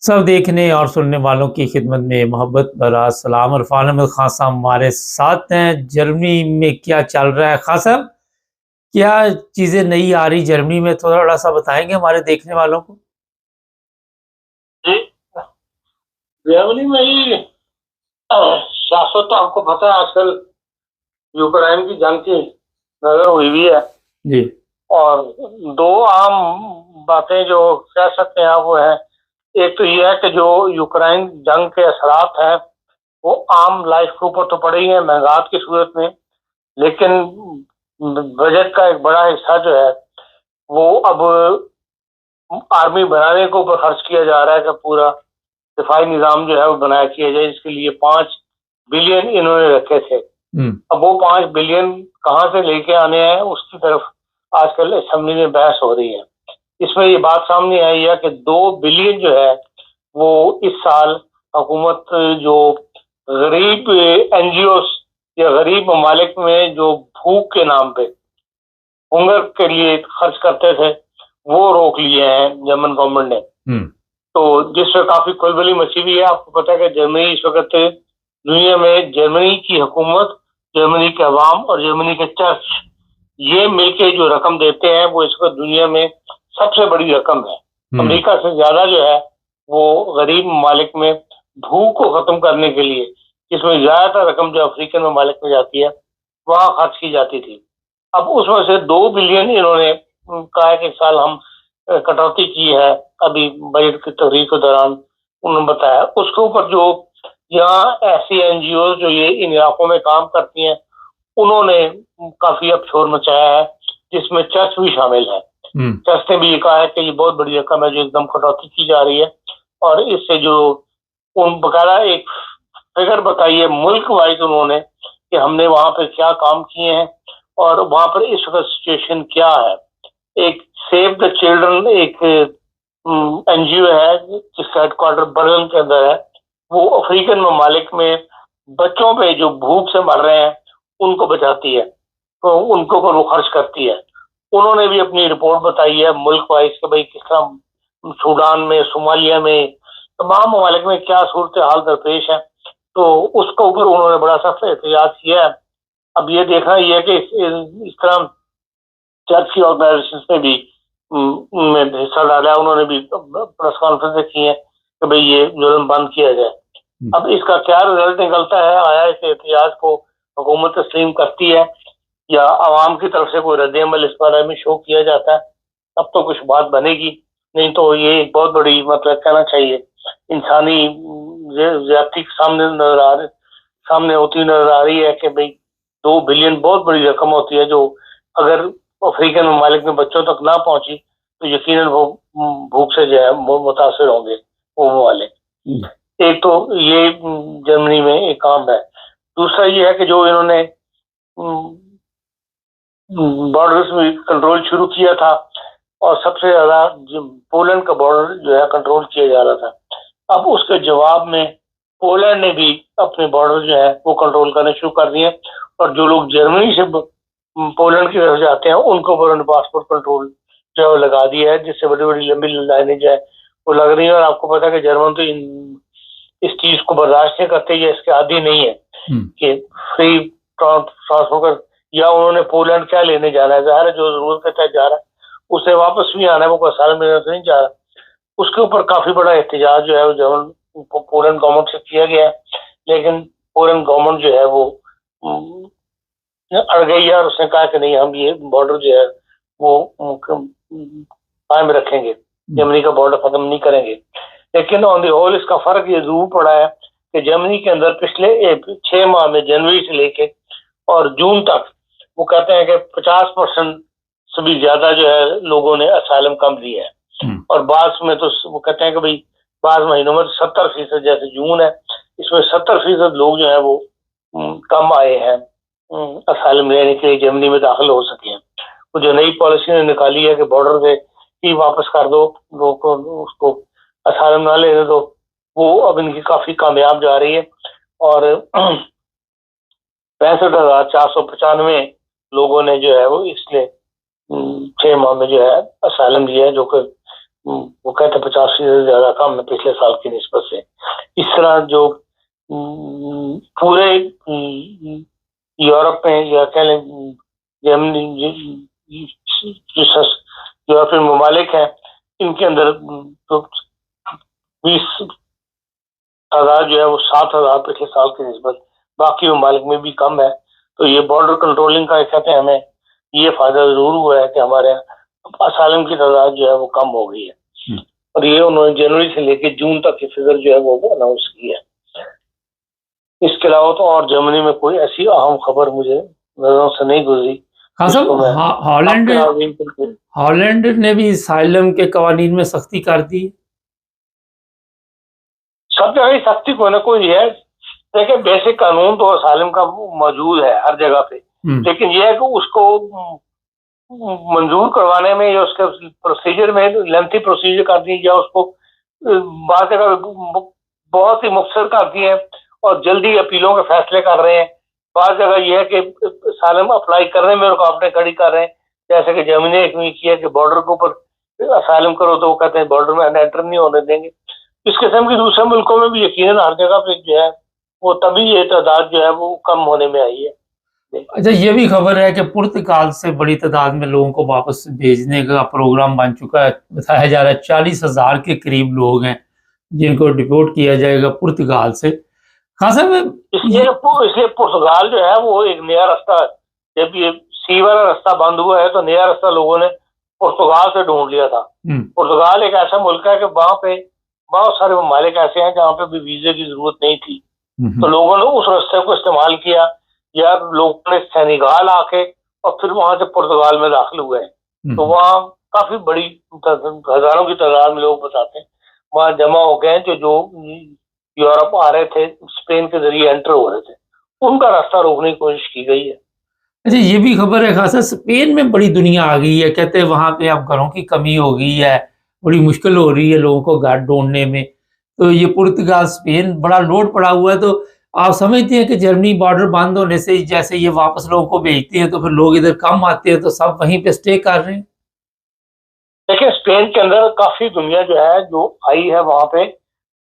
सब देखने और सुनने वालों की खिदमत में मोहब्बत भरा सलाम। इरफान अहमद खान साहब हमारे साथ हैं। जर्मनी में क्या चल रहा है खान साहब? क्या चीजें नई आ रही जर्मनी में, थोड़ा सा बताएंगे हमारे देखने वालों को। जी। जर्मनी में ही सियासत तो आपको पता है आजकल यूक्रेन की जंग की नजर हुई हुई है। जी। और दो आम बातें जो कह सकते हैं वो है, एक तो ये है कि जो यूक्रेन जंग के असरात हैं वो आम लाइफ के ऊपर तो पड़े ही हैं महंगात की सूरत में। लेकिन बजट का एक बड़ा हिस्सा जो है वो अब आर्मी बनाने के ऊपर खर्च किया जा रहा है कि पूरा दिफाई निज़ाम जो है वो बनाया किया जाए। इसके लिए 5 बिलियन इन्होंने रखे थे। अब वो 5 बिलियन कहाँ से लेके आने हैं उसकी तरफ आजकल असेंबली में बहस हो रही है। इसमें ये बात सामने आई है कि 2 बिलियन जो है वो इस साल हुकूमत जो गरीब एनजीओ या गरीब ममालिक में जो भूख के नाम पे हुंगर के लिए खर्च करते थे वो रोक लिए हैं जर्मन गवर्नमेंट ने। तो जिससे काफी खलबली मची हुई है। आपको पता है कि जर्मनी इस वक्त दुनिया में, जर्मनी की हुकूमत, जर्मनी के अवाम और जर्मनी के चर्च, ये मिलके जो रकम देते हैं वो इस वक्त दुनिया में सबसे बड़ी रकम है। अमेरिका से ज्यादा जो है वो गरीब ममालिक में भूख को खत्म करने के लिए, जिसमें ज्यादातर रकम जो अफ्रीकन ममालिक में जाती है वहां खर्च की जाती थी। अब उसमें से 2 बिलियन इन्होंने कहा है कि इस साल हम कटौती की है। अभी बजट की तहरीर के दौरान उन्होंने बताया। उसके ऊपर जो यहाँ ऐसी एनजीओ जो ये इन इलाकों में काम करती हैं उन्होंने काफी अब शोर मचाया है, जिसमें चर्च भी शामिल है। चर्च ने भी ये कहा है कि ये बहुत बड़ी रकम है जो एकदम कटौती की जा रही है। और इससे जो उन बकायदा एक फिगर बताई है मुल्क वाइज उन्होंने कि हमने वहां पर क्या काम किए हैं और वहां पर इस वक्त सिचुएशन क्या है। एक सेव द चिल्ड्रन एक एनजीओ है जिसका हेडक्वार्टर बर्लिन के अंदर है। वो अफ्रीकन ममालिक में बच्चों पे जो भूख से मर रहे हैं उनको बचाती है, तो उनको पर वो खर्च करती है। उन्होंने भी अपनी रिपोर्ट बताई है मुल्क वाइज कि भाई किस तरह सूडान में, सोमालिया में, तमाम ममालिक में क्या सूरत हाल दरपेश है। तो उसके ऊपर उन्होंने बड़ा सख्त एहतियात किया है। अब ये देखना ये है कि इस तरह चर्च की ऑर्गेनाइजेशन में भी में हिस्सा डाला है। उन्होंने भी प्रेस कॉन्फ्रेंस की है कि भाई ये जुल्म बंद किया जाए। अब इसका क्या रिजल्ट निकलता है, आया इस एहतियात को हुकूमत तस्लीम करती है या आवाम की तरफ से कोई रद्द-ए-अमल इस बारे में शो किया जाता है, तब तो कुछ बात बनेगी। नहीं तो ये एक बहुत बड़ी, मतलब कहना चाहिए, इंसानी ज्यादती सामने होती नजर आ रही है कि भाई 2 बिलियन बहुत बड़ी रकम होती है जो अगर अफ्रीकन ममालिक में बच्चों तक ना पहुंची तो यकीनन वो भूख से जो है मुतासर होंगे वो वाले। एक तो ये जर्मनी में एक काम है। दूसरा ये है कि जो इन्होंने बॉर्डर्स में कंट्रोल शुरू किया था और सबसे ज्यादा पोलैंड का बॉर्डर जो है कंट्रोल किया जा रहा था। अब उसके जवाब में पोलैंड ने भी अपने बॉर्डर जो है वो कंट्रोल करने शुरू कर दिए और जो लोग जर्मनी से पोलैंड की तरफ जाते हैं उनको उन्होंने पासपोर्ट कंट्रोल जो है वो लगा दिया है, जिससे बड़ी बड़ी लंबी लाइनें जो है वो लग रही है। और आपको पता है कि जर्मन तो इस चीज को बर्दाश्त नहीं करते या इसके आदी नहीं है कि फ्री ट्रांसफर, या उन्होंने पोलैंड क्या लेने जाना है। ज़ाहिर है जो जरूरत के तहत जा रहा है उसे वापस भी आना है, वो कोई साल में नहीं जा रहा। उसके ऊपर काफी बड़ा एहतजाज जो है वो जर्मन पोलैंड गवर्नमेंट से किया गया है। लेकिन पोलैंड गवर्नमेंट जो है वो अड़ गई है और उसने कहा कि नहीं, हम ये बॉर्डर जो है वो कायम रखेंगे, जर्मनी का बॉर्डर खत्म नहीं करेंगे। लेकिन ऑन द होल इसका फर्क ये जरूर पड़ा है कि जर्मनी के अंदर पिछले 6 माह में, जनवरी से लेके और जून तक, वो कहते हैं कि 50% से भी ज्यादा जो है लोगों ने असाइलम कम दिया है। और बाद में तो वो कहते हैं कि भाई बाद महीनों में 70%, जैसे जून है इसमें 70% लोग जो है वो कम आए हैं असाइलम लेने के लिए, जर्मनी में दाखिल हो सके हैं। वो जो नई पॉलिसी ने निकाली है कि बॉर्डर से ही वापस कर दो लोगों को, उसको असाइलम ना लेने दो, वो अब इनकी काफी कामयाब जा रही है। और 65,495 लोगों ने जो है वो इसलिए 6 माह में जो है असाइलम लिया है, जो कि वो कहते 85 से ज्यादा कम है पिछले साल की निस्बत से। इस तरह जो पूरे यूरोप में या कह लें जर्मनी यूरोपियन ममालिक हैं, इनके अंदर तो 20 तादाद जो है वो 7,000 पिछले साल की निस्बत बाकी ममालिक में भी कम है। तो ये बॉर्डर कंट्रोलिंग का कहते हैं हमें ये फायदा जरूर हुआ है कि हमारे असालम की तादाद जो है वो कम हो गई है। और ये उन्होंने जनवरी से लेकर जून तक की फिगर जो है वो अनाउंस की है। इसके अलावा तो और जर्मनी में कोई ऐसी अहम खबर मुझे नजरों से नहीं गुजरी। हाँ साहब, हॉलैंड ने भी असाइलम के कवानीन में सख्ती कर दी। सब जगह सख्ती कोई ना कोई है। देखिए बेसिक कानून तो असाइलम का मौजूद है हर जगह पे, लेकिन यह है कि उसको मंजूर करवाने में या उसके प्रोसीजर में लेंथी प्रोसीजर कर दी या उसको बात जगह बहुत ही मुख्तसर कर दी है और जल्दी अपीलों के फैसले कर रहे हैं। बात जगह यह है कि असाइलम अप्लाई करने में रुकावटें खड़ी कर रहे हैं, जैसे कि जर्मनी ने किया कि बॉर्डर के ऊपर असाइलम करो तो वो कहते हैं बॉर्डर में एंटर नहीं होने देंगे। इस किस्म की दूसरे मुल्कों में भी यकीनन हर जगह पे जो है वो तभी ये तादाद जो है वो कम होने में आई है। अच्छा, ये भी खबर है कि पुर्तगाल से बड़ी तादाद में लोगों को वापस भेजने का प्रोग्राम बन चुका है। बताया जा रहा है 40,000 के करीब लोग हैं जिनको डिपोर्ट किया जाएगा पुर्तगाल से। खासा में इसलिए पुर्तगाल जो है वो एक नया रास्ता, जब ये सी वाला रास्ता बंद हुआ है तो नया रास्ता लोगों ने पुर्तगाल से ढूंढ लिया था। पुर्तगाल एक ऐसा मुल्क है कि वहां पे बहुत सारे ममालिक ऐसे हैं जहाँ पे भी वीजे की जरूरत नहीं थी, तो लोगों ने उस रास्ते को इस्तेमाल किया या लोगों ने सेनेगाल आके और फिर वहां से पुर्तगाल में दाखिल हुए हैं। तो वहाँ काफी बड़ी हजारों की तादाद में लोग बताते हैं वहां जमा हो गए जो यूरोप आ रहे थे, स्पेन के जरिए एंटर हो रहे थे, उनका रास्ता रोकने की कोशिश की गई है। अच्छा, ये भी खबर है खासा स्पेन में बड़ी दुनिया आ गई है, कहते हैं वहां पे अब घरों की कमी हो गई है, बड़ी मुश्किल हो रही है लोगों को घर ढूंढने में। तो ये पुर्तगाल स्पेन बड़ा लोड पड़ा हुआ है। तो आप समझते हैं कि जर्मनी बॉर्डर बंद होने से जैसे ये वापस लोगों को भेजते हैं तो फिर लोग इधर कम आते हैं तो सब वहीं पे स्टे कर रहे हैं। देखिए स्पेन के अंदर काफी दुनिया जो है जो आई है वहां पे,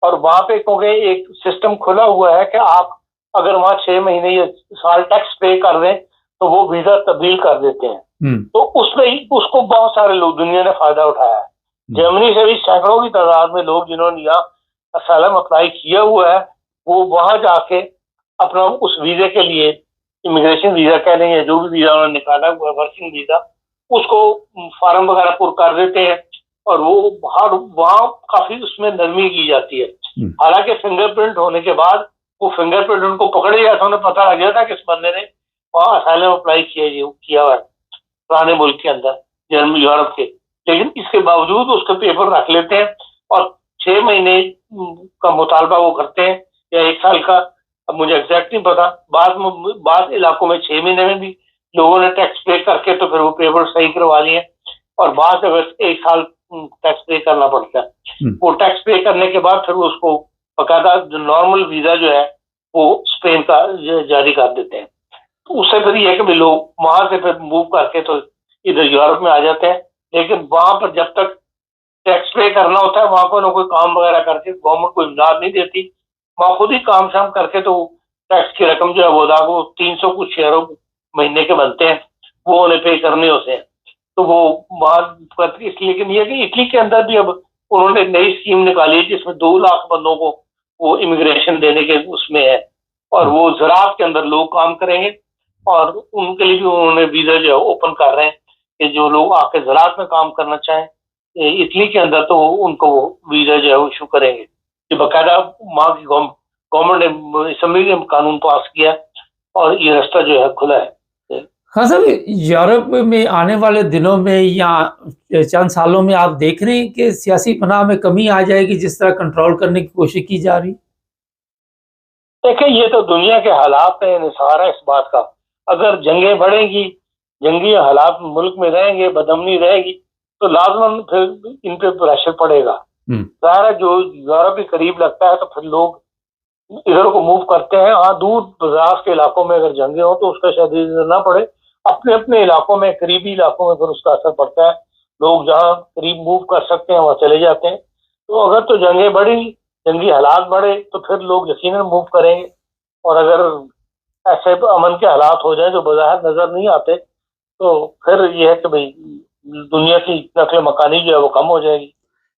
और वहां पे क्योंकि एक सिस्टम खुला हुआ है कि आप अगर वहां 6 महीने या साल टैक्स पे कर दें तो वो वीजा तब्दील कर देते हैं। तो उसमें उसको बहुत सारे लोग दुनिया ने फायदा उठाया है। जर्मनी से भी सैकड़ों की तादाद में लोग जिन्होंने यहाँ असाइलम अप्लाई किया हुआ है वो वहां जाके अपना उस वीजे के लिए इमिग्रेशन वीजा कह लेंगे, जो भी वीजा उन्होंने निकाला हुआ है वर्किंग वीजा, उसको फार्म वगैरह पूरा कर देते हैं और वो वहाँ काफी उसमें नरमी की जाती है। हालांकि फिंगरप्रिंट होने के बाद वो फिंगरप्रिंट उनको पकड़े जाता, उन्हें पता लग जाता है किस बंदे ने वहाँ असाइलम अप्लाई किया हुआ है पुराने मुल्क के अंदर जर्मनी यूरोप के, लेकिन इसके बावजूद उसके पेपर रख लेते हैं और 6 महीने का मुतालबा वो करते हैं या 1 साल का, अब मुझे एग्जैक्ट नहीं पता। बाद इलाकों में 6 महीने में भी लोगों ने टैक्स पे करके तो फिर वो पेपर सही करवा लिए, और बाद अगर 1 साल टैक्स पे करना पड़ता है। वो टैक्स पे करने के बाद फिर उसको बाकायदा जो नॉर्मल वीजा जो है वो स्पेन का जारी कर देते हैं। तो उससे फिर यह है कि लोग वहां से फिर मूव करके तो इधर यूरोप में आ जाते हैं, लेकिन वहां पर जब तक टैक्स पे करना होता है वहां को ना कोई काम वगैरह करके गवर्नमेंट कोई इमदाद नहीं देती, वहां खुद ही काम शाम करके तो टैक्स की रकम जो है वो 300 कुछ यूरो महीने के बनते हैं, वो उन्हें पे करने होते हैं। तो वो वहां इसलिए कि इटली के अंदर भी अब उन्होंने नई स्कीम निकाली है जिसमें 2 लाख बंदों को वो इमिग्रेशन देने के उसमें है, और वो ज़राअत के अंदर लोग काम करेंगे और उनके लिए भी उन्होंने वीजा जो है ओपन कर रहे हैं कि जो लोग आके ज़राअत में काम करना चाहें इटली के अंदर तो उनको वीजा जो है वो इशू करेंगे। कि बाकायदा वहाँ की गवर्नमेंट ने असेंबली ने कानून पास किया और ये रास्ता जो है खुला है। हाँ सर, यूरोप में आने वाले दिनों में या चंद सालों में आप देख रहे हैं कि सियासी पनाह में कमी आ जाएगी जिस तरह कंट्रोल करने की कोशिश की जा रही? देखिए ये तो दुनिया के हालात है, निसार है इस बात का। अगर जंगें बढ़ेंगी, जंगी हालात मुल्क में रहेंगे, बदअमनी रहेगी तो लाजमन फिर इन पे प्रेशर पड़ेगा। ज़ाहिर है जो यूरोप के करीब लगता है तो फिर लोग इधर को मूव करते हैं। हाँ, दूर दराज के इलाकों में अगर जंगे हो तो उसका शायद ना पड़े, अपने अपने इलाकों में करीबी इलाकों में फिर उसका असर पड़ता है लोग जहाँ करीब मूव कर सकते हैं वहाँ चले जाते हैं। तो अगर तो जंगें बढ़ी, जंगी हालात बढ़े, तो फिर लोग यकीनन मूव करेंगे। और अगर ऐसे अमन के हालात हो जाए जो बाहर नजर नहीं आते, तो फिर यह है कि भाई दुनिया की नस्ल मकानी जो है वो कम हो जाएगी।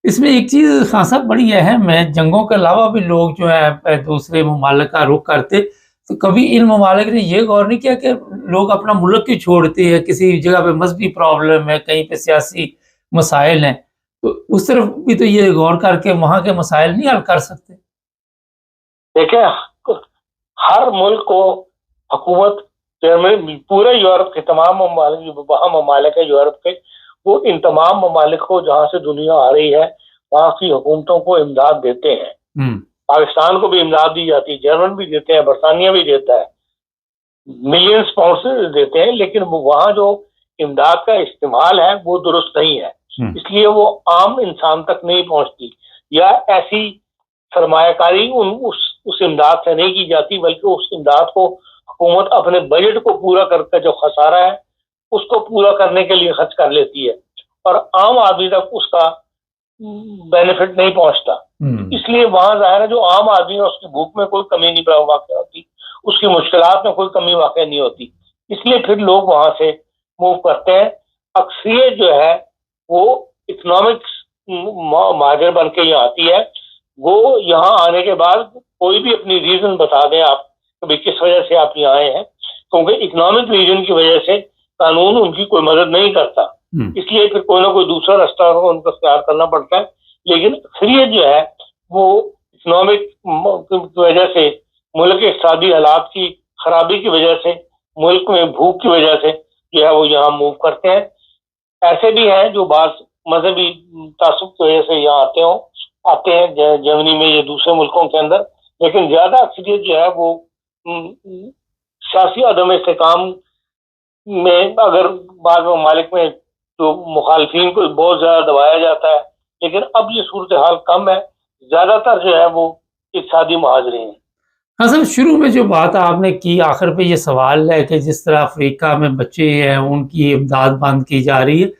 इसमें एक चीज़ खान साहब बड़ी अहम है, जंगों के अलावा भी लोग जो है दूसरे ममालिक का रुख करते, तो कभी इन ममालिक ने ये गौर नहीं किया कि लोग अपना मुल्क क्यों छोड़ते हैं, किसी जगह पे मजहबी प्रॉब्लम है, कहीं पे सियासी मसाइल हैं, तो उस तरफ भी तो ये गौर करके वहाँ के मसाइल नहीं हल कर सकते। देखिए, हर मुल्क को हुकूमत, जर्मनी, पूरे यूरोप के तमाम ममालिक जो वहाँ ममालिक है यूरोप के, वो इन तमाम ममालिक को जहाँ से दुनिया आ रही है वहाँ की हुकूमतों को इमदाद देते हैं। पाकिस्तान को भी इमदाद दी जाती है, जर्मन भी देते हैं, बरतानिया भी देता है, मिलियंस पाउंड देते हैं, लेकिन वहाँ जो इमदाद का इस्तेमाल है वो दुरुस्त नहीं है, इसलिए वो आम इंसान तक नहीं पहुँचती, या ऐसी सरमायाकारी उस इमदाद से नहीं की जाती, बल्कि उस इमदाद को हुकूमत अपने बजट को पूरा करके जो खसारा है उसको पूरा करने के लिए खर्च कर लेती है, और आम आदमी तक उसका बेनिफिट नहीं पहुंचता। इसलिए वहां जाहिर है जो आम आदमी है उसकी भूख में कोई कमी नहीं वाक़ होती, उसकी मुश्किलात में कोई कमी वाक़ नहीं होती, इसलिए फिर लोग वहां से मूव करते हैं। अक्सरियत जो है वो इकोनॉमिक्स माहिर बन के यहाँ आती है, वो यहाँ आने के बाद कोई भी अपनी रीजन बता दें आप कि किस वजह से आप यहाँ आए हैं, क्योंकि इकोनॉमिक रीजन की वजह से कानून उनकी कोई मदद नहीं करता, इसलिए फिर कोई ना कोई दूसरा रास्ता उनको इख्तियार करना पड़ता है। लेकिन अक्सरियत जो है वो इकोनॉमिक की वजह से, मुल्क के इक़्तिसादी हालात की खराबी की वजह से, मुल्क में भूख की वजह से जो है वो यहाँ मूव करते हैं। ऐसे भी हैं जो बात मजहबी तासुब की वजह से यहाँ आते हैं जर्मनी में या दूसरे मुल्कों के अंदर, लेकिन ज्यादा अक्सरियत जो है वो सियासी अदम इस्तेकाम में, अगर बाद ममालिक में तो मुखालफिन को बहुत ज्यादा दबाया जाता है, लेकिन अब ये सूरत हाल कम है, ज्यादातर जो है वो इक़्तिसादी मुहाजिरीन हैं। हाँ सर, शुरू में जो बात आपने की, आखिर पे ये सवाल है कि जिस तरह अफ्रीका में बच्चे हैं उनकी इमदाद बंद की जा रही है,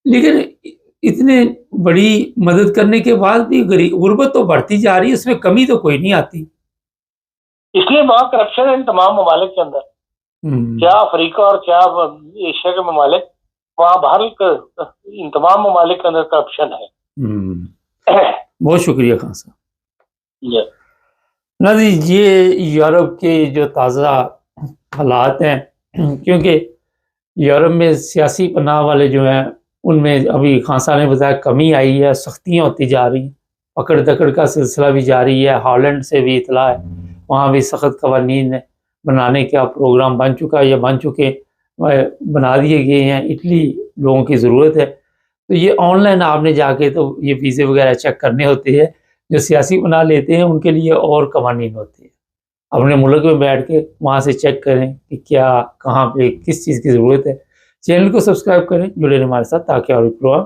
लेकिन इतने बड़ी मदद करने के बाद भी गुर्बत तो बढ़ती जा रही है, इसमें कमी तो कोई नहीं आती। इसलिए वहाँ करप्शन है इन तमाम ममालिक के अंदर, क्या अफ्रीका और क्या एशिया के ममालिक, वहाँ बाहर इन तमाम ममालिक के अंदर करप्शन है। बहुत शुक्रिया खान साहब। नाज़रीन, ये यूरोप के जो ताज़ा हालात हैं, क्योंकि यूरोप में सियासी पनाह वाले जो हैं उनमें अभी खान साहब ने बताया कमी आई है, सख्तियाँ होती जा रही हैं, पकड़ दकड़ का सिलसिला भी जारी है। हॉलैंड से भी इतला है, वहाँ भी सख्त कवानीन बनाने का प्रोग्राम बन चुका है या बन चुके बना दिए गए हैं। इटली लोगों की ज़रूरत है, तो ये ऑनलाइन आपने जाके तो ये वीज़े वगैरह चेक करने होते हैं, जो सियासी बना लेते हैं उनके लिए और कवानीन होते हैं। अपने मुल्क में बैठ के वहाँ से चेक करें कि क्या कहाँ पे किस चीज़ की ज़रूरत है। चैनल को सब्सक्राइब करें, जुड़े रहें हमारे साथ ताकि और भी प्रोग्राम